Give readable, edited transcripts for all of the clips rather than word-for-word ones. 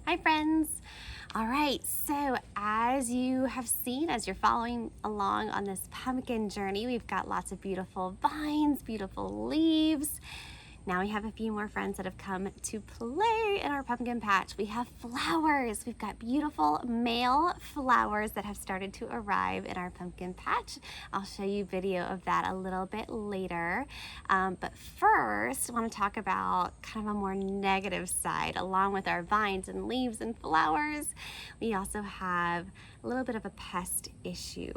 Hi friends. All right, so as you have seen, as you're following along on this pumpkin journey, we've got lots of beautiful vines, beautiful leaves. Now we have a few more friends that have come to play in our pumpkin patch. We have flowers. We've got beautiful male flowers that have started to arrive in our pumpkin patch. I'll show you video of that a little bit later. But first, I want to talk about kind of a more negative side. Along with our vines and leaves and flowers, we also have a little bit of a pest issue.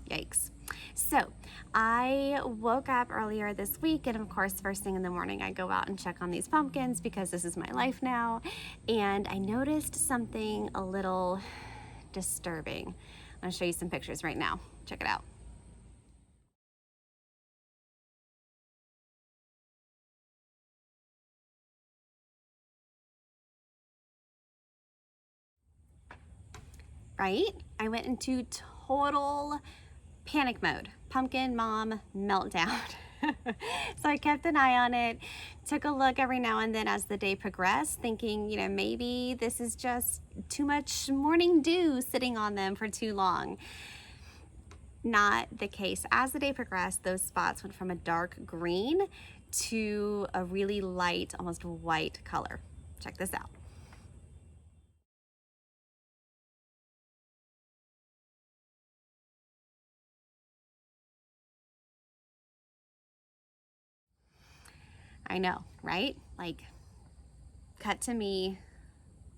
Yikes. So I woke up earlier this week, and of course, first thing in the morning, I go out and check on these pumpkins because this is my life now. And I noticed something a little disturbing. I'm gonna show you some pictures right now. Check it out. Right? I went into total panic mode, pumpkin mom meltdown. So I kept an eye on it, took a look every now and then as the day progressed, thinking, maybe this is just too much morning dew sitting on them for too long. Not the case. As the day progressed, those spots went from a dark green to a really light, almost white color. Check this out. I know, right? Like, cut to me,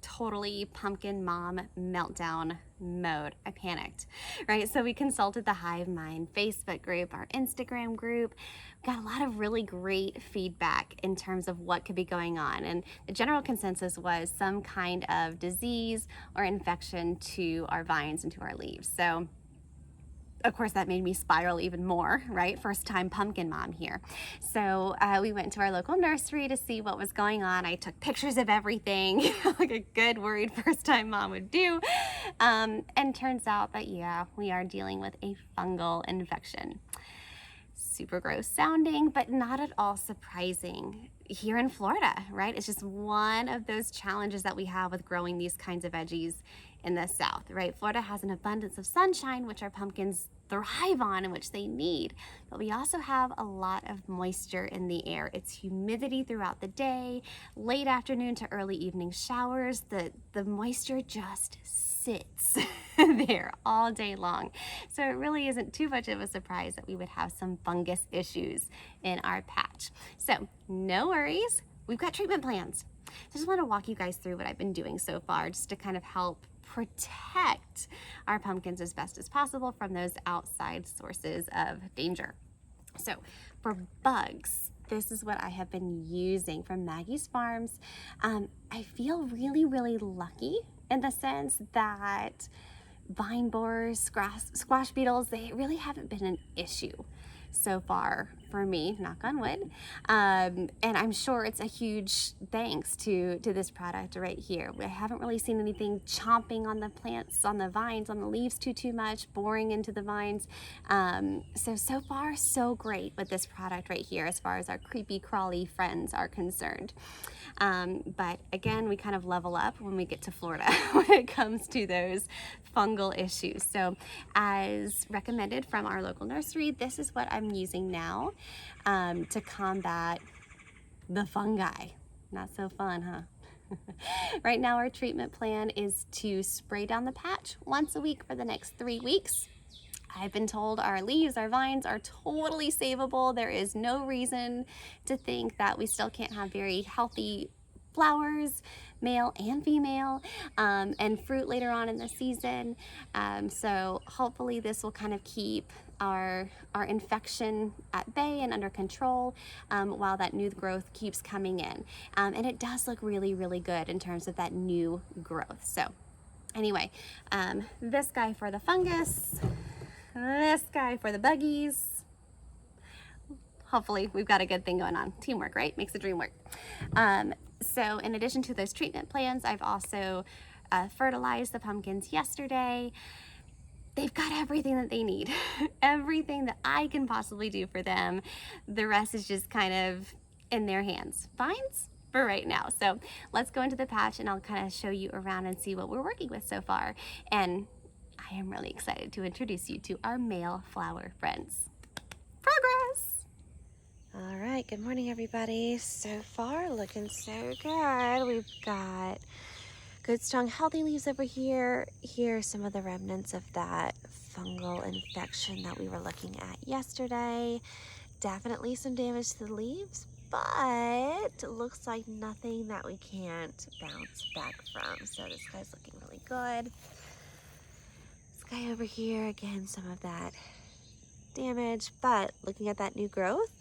totally pumpkin mom meltdown mode. I panicked, right? So we consulted the Hive Mind Facebook group, our Instagram group. We got a lot of really great feedback in terms of what could be going on. And the general consensus was some kind of disease or infection to our vines and to our leaves. So of course, that made me spiral even more, right? First time pumpkin mom here. So we went to our local nursery to see what was going on. I took pictures of everything, like a good worried first time mom would do. And turns out that, yeah, we are dealing with a fungal infection. Super gross sounding, but not at all surprising here in Florida, right? It's just one of those challenges that we have with growing these kinds of veggies in the South, right? Florida has an abundance of sunshine, which our pumpkins thrive on and which they need, but we also have a lot of moisture in the air. It's humidity throughout the day, late afternoon to early evening showers. The moisture just sits there all day long. So it really isn't too much of a surprise that we would have some fungus issues in our patch. So no worries, we've got treatment plans. So I just want to walk you guys through what I've been doing so far just to kind of help protect our pumpkins as best as possible from those outside sources of danger. So for bugs, this is what I have been using from Maggie's Farms. I feel really, really lucky in the sense that vine borers, squash beetles, they really haven't been an issue so far for me, knock on wood. And I'm sure it's a huge thanks to this product right here. I haven't really seen anything chomping on the plants, on the vines, on the leaves too much, boring into the vines. So far, so great with this product right here as far as our creepy crawly friends are concerned. But again, we kind of level up when we get to Florida when it comes to those fungal issues. So as recommended from our local nursery, this is what I'm using now to combat the fungi. Not so fun, huh? Right now our treatment plan is to spray down the patch once a week for the next 3 weeks. I've been told our leaves, our vines are totally savable. There is no reason to think that we still can't have very healthy flowers, male and female, and fruit later on in the season. So hopefully this will kind of keep our infection at bay and under control while that new growth keeps coming in. And it does look really, really good in terms of that new growth. So anyway, this guy for the fungus, this guy for the buggies. Hopefully we've got a good thing going on. Teamwork, right? Makes the dream work. So in addition to those treatment plans, I've also fertilized the pumpkins yesterday. They've got everything that they need, everything that I can possibly do for them. The rest is just kind of in their hands. Vines, for right now. So let's go into the patch and I'll kind of show you around and see what we're working with so far. And I am really excited to introduce you to our male flower friends. Progress! All right, good morning everybody. So far looking so good. We've got good strong healthy leaves over here. Here are some of the remnants of that fungal infection that we were looking at yesterday. Definitely some damage to the leaves, but it looks like nothing that we can't bounce back from. So this guy's looking really good. This guy over here, again, some of that damage, but looking at that new growth,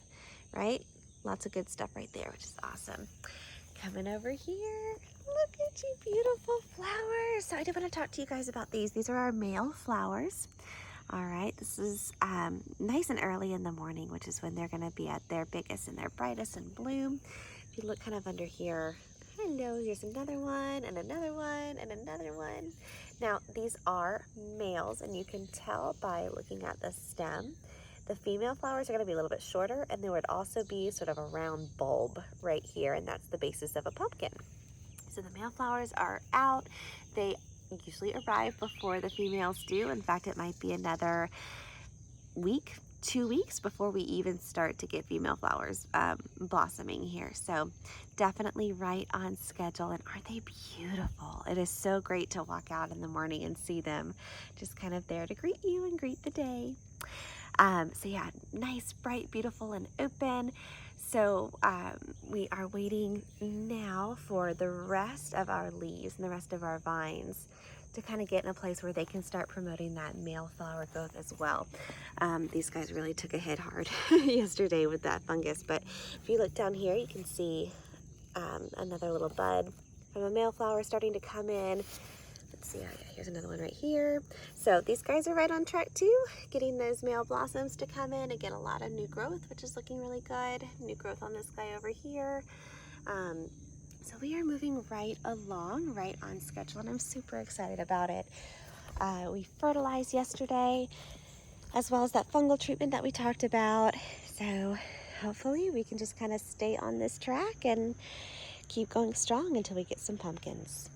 right? Lots of good stuff right there, which is awesome. Coming over here, look at you, beautiful flowers. So I did want to talk to you guys about these. These are our male flowers. All right, this is nice and early in the morning, which is when they're going to be at their biggest and their brightest in bloom. If you look kind of under here, hello, here's another one and another one and another one. Now, these are males, and you can tell by looking at the stem. The female flowers are going to be a little bit shorter, and there would also be sort of a round bulb right here, and that's the basis of a pumpkin. So the male flowers are out. They usually arrive before the females do. In fact, it might be another week, 2 weeks before we even start to get female flowers blossoming here. So definitely right on schedule. And aren't they beautiful? It is so great to walk out in the morning and see them just kind of there to greet you and greet the day. So yeah, nice, bright, beautiful, and open. So we are waiting now for the rest of our leaves and the rest of our vines to kind of get in a place where they can start promoting that male flower growth as well. These guys really took a hit hard yesterday with that fungus, but if you look down here, you can see another little bud from a male flower starting to come in. Let's see, here's another one right here. So these guys are right on track too, getting those male blossoms to come in and get a lot of new growth, which is looking really good. New growth on this guy over here. So we are moving right along, right on schedule, and I'm super excited about it. We fertilized yesterday, as well as that fungal treatment that we talked about. So hopefully we can just kind of stay on this track and keep going strong until we get some pumpkins.